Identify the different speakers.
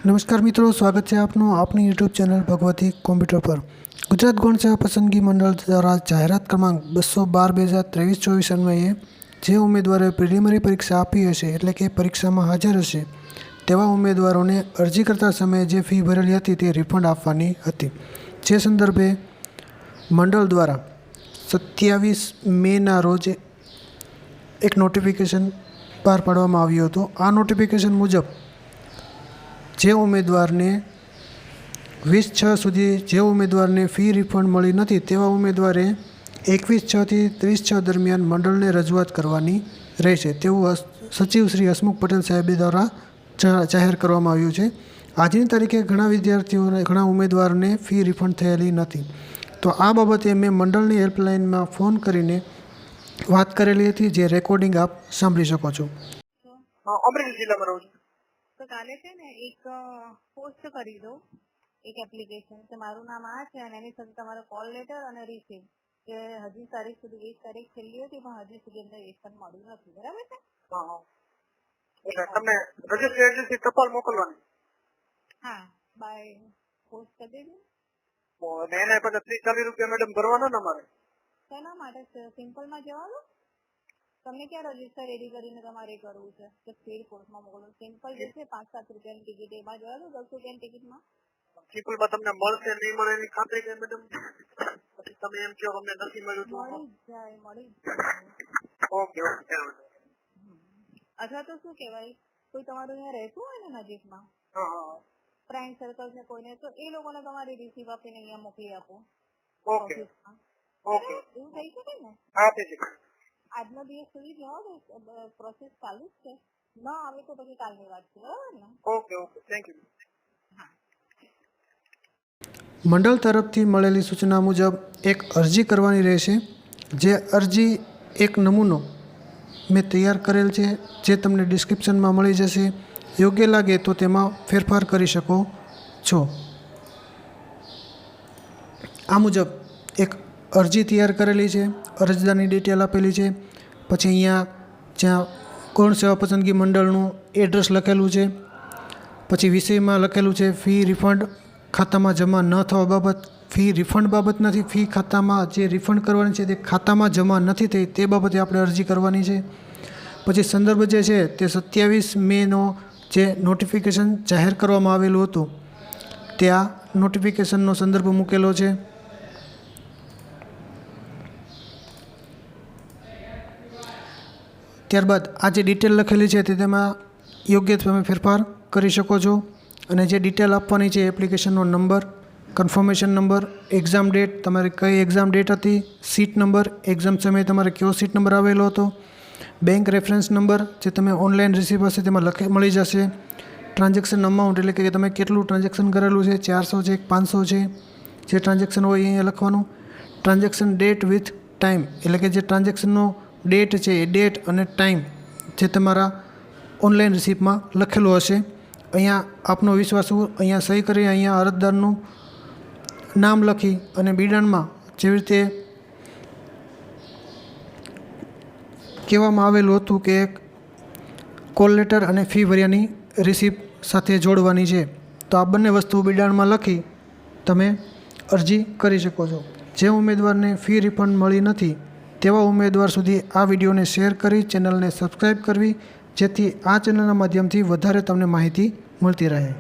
Speaker 1: નમસ્કાર મિત્રો, સ્વાગત છે આપનું આપની યુટ્યુબ ચેનલ ભગવતી કોમ્પ્યુટર પર। ગુજરાત ગૌણ સેવા પસંદગી મંડળ દ્વારા જાહેરાત ક્રમાંક 212/2023 અન્વયે જે ઉમેદવારોએ પ્રિલિમિનરી પરીક્ષા આપી હશે એટલે કે પરીક્ષામાં હાજર હશે તેવા ઉમેદવારોને અરજી કરતા સમયે જે ફી ભરેલી હતી તે રિફંડ આપવાની હતી। જે સંદર્ભે મંડળ દ્વારા 27 મેના રોજ એક નોટિફિકેશન બહાર પાડવામાં આવ્યું હતું। આ નોટિફિકેશન મુજબ જે ઉમેદવારને 20/6 સુધી જે ઉમેદવારને ફી રિફંડ મળી નથી તેવા ઉમેદવારે 21/6 થી 30/6 દરમિયાન મંડળને રજૂઆત કરવાની રહેશે તેવું સચિવ શ્રી હસમુખ પટેલ સાહેબ દ્વારા જાહેર કરવામાં આવ્યું છે। આજની તારીખે ઘણા વિદ્યાર્થીઓને ઘણા ઉમેદવારોને ફી રિફંડ થયેલી નથી, તો આ બાબતે મેં મંડળની હેલ્પલાઇનમાં ફોન કરીને વાત કરેલી હતી, જે રેકોર્ડિંગ આપ સાંભળી શકો છો।
Speaker 2: અમરેલી જિલ્લામાં રહું છું।
Speaker 3: તો કાલે છે ને એક પોસ્ટ કરી દો, એક એપ્લિકેશન કે મારું નામ આ છે અને એની સાથે તમારો કોલ લેટર અને રિસીવ કે હજી તારીખ સુધી 1 તારીખ છેલ્લી હતી પણ હજી સુધી અમને રિફંડ મળ્યું નથી, બરાબર છે?
Speaker 2: એટલે તમને રજિસ્ટર એજન્સી ટપાલ મોકલવાની?
Speaker 3: હા, બાય પોસ્ટ કરી દેજો।
Speaker 2: અને એને પછી 30-40 રૂપિયા મેડમ ભરવાના ને મારે?
Speaker 3: શેના માટે? સિમ્પલમાં જવાનું? તમને ક્યાં રજીસ્ટર રેડી કરીને તમારે કરવું છે કે સ્પીડ પોસ્ટમાં મોકલવું? સિમ્પલ જે છે 5-7 રૂપિયાની ટિકિટ એમાં જવાનું, 10 રૂપિયાની ટિકિટમાં
Speaker 2: સિમ્પલમાં તમને મળશે નહીં મળે એની ખાતરી કે મેડમ? પછી તમે એમ કહો અમને નથી મળ્યું તો
Speaker 3: મળી જાય।
Speaker 2: Okay okay.
Speaker 3: અથવા તો શું કહેવાય, કોઈ તમારું અહીંયા રહેતું હોય ને નજીકમાં ફ્રેન્ડ સર્કલ ને કોઈને, તો એ લોકોને તમારી રિસીવ આપીને અહીંયા મોકલી આપો ઓફિસમાં।
Speaker 2: ઓકે,
Speaker 3: એવું થઈ શકે ને?
Speaker 2: હા થઈ શકે।
Speaker 3: આજનો દિવસ સુધી જવા દો, પ્રોસેસ ચાલુ જ છે, ન આવે તો પછી કાલની વાત છે, બરાબર ને?
Speaker 2: Okay okay, thank you.
Speaker 1: મંડળ તરફથી મળેલી સૂચના મુજબ એક અરજી કરવાની રહેશે। જે અરજી એક નમૂનો મેં તૈયાર કરેલ છે, જે તમને ડિસ્ક્રિપ્શનમાં મળી જશે। યોગ્ય લાગે તો તેમાં ફેરફાર કરી શકો છો। આ મુજબ એક અરજી તૈયાર કરેલી છે, અરજદારની ડિટેલ આપેલી છે, પછી અહીંયા જ્યાં ગૌણ સેવા પસંદગી મંડળનું એડ્રેસ લખેલું છે, પછી વિષયમાં લખેલું છે ફી રિફંડ ખાતામાં જમા ન થવા બાબત, ફી રિફંડ બાબત નથી, ફી ખાતામાં જે રિફંડ કરવાની છે તે ખાતામાં જમા નથી થઈ તે બાબતે આપણે અરજી કરવાની છે। પછી સંદર્ભ જે છે તે 27 મેનો જે નોટિફિકેશન જાહેર કરવામાં આવેલું હતું તે આ નોટિફિકેશનનો સંદર્ભ મૂકેલો છે। ત્યારબાદ આ જે ડિટેલ લખેલી છે તે તેમાં યોગ્ય તમે ફેરફાર કરી શકો છો। અને જે ડિટેલ આપવાની છે એપ્લિકેશનનો number, confirmation number, exam date, તમારે કઈ એક્ઝામ ડેટ હતી, સીટ નંબર, એક્ઝામ સમયે તમારે કયો સીટ નંબર આવેલો હતો, બેંક રેફરન્સ નંબર જે તમે ઓનલાઈન રિસીપ હશે તેમાં મળી જશે, ટ્રાન્ઝેક્શન અમાઉન્ટ એટલે કે તમે કેટલું ટ્રાન્ઝેક્શન કરેલું છે, 400 છે 500 છે, જે ટ્રાન્ઝેક્શન હોય અહીંયા લખવાનું, ટ્રાન્ઝેક્શન ડેટ વિથ ટાઈમ એટલે કે જે ટ્રાન્ઝેક્શનનો ડેટ છે એ ડેટ અને ટાઈમ જે તમારા ઓનલાઈન રિસીપમાં લખેલું હશે। અહીંયા આપનો વિશ્વાસ અહીંયા સહી કરી અહીંયા અરજદારનું નામ લખી અને બિડાણમાં જેવી રીતે કહેવામાં આવેલું હતું કે કોલ લેટર અને ફી ભર્યાની રિસીપ્ટ સાથે જોડવાની છે, તો આ બંને વસ્તુ બિડાણમાં લખી તમે અરજી કરી શકો છો। જે ઉમેદવારને ફી રિફંડ મળી નથી તેવા ઉમેદવાર સુધી આ વિડીયોને શેર કરી ચેનલને સબસ્ક્રાઈબ કરવી, જેથી આ ચેનલના માધ્યમથી વધારે તમને માહિતી મળતી રહે।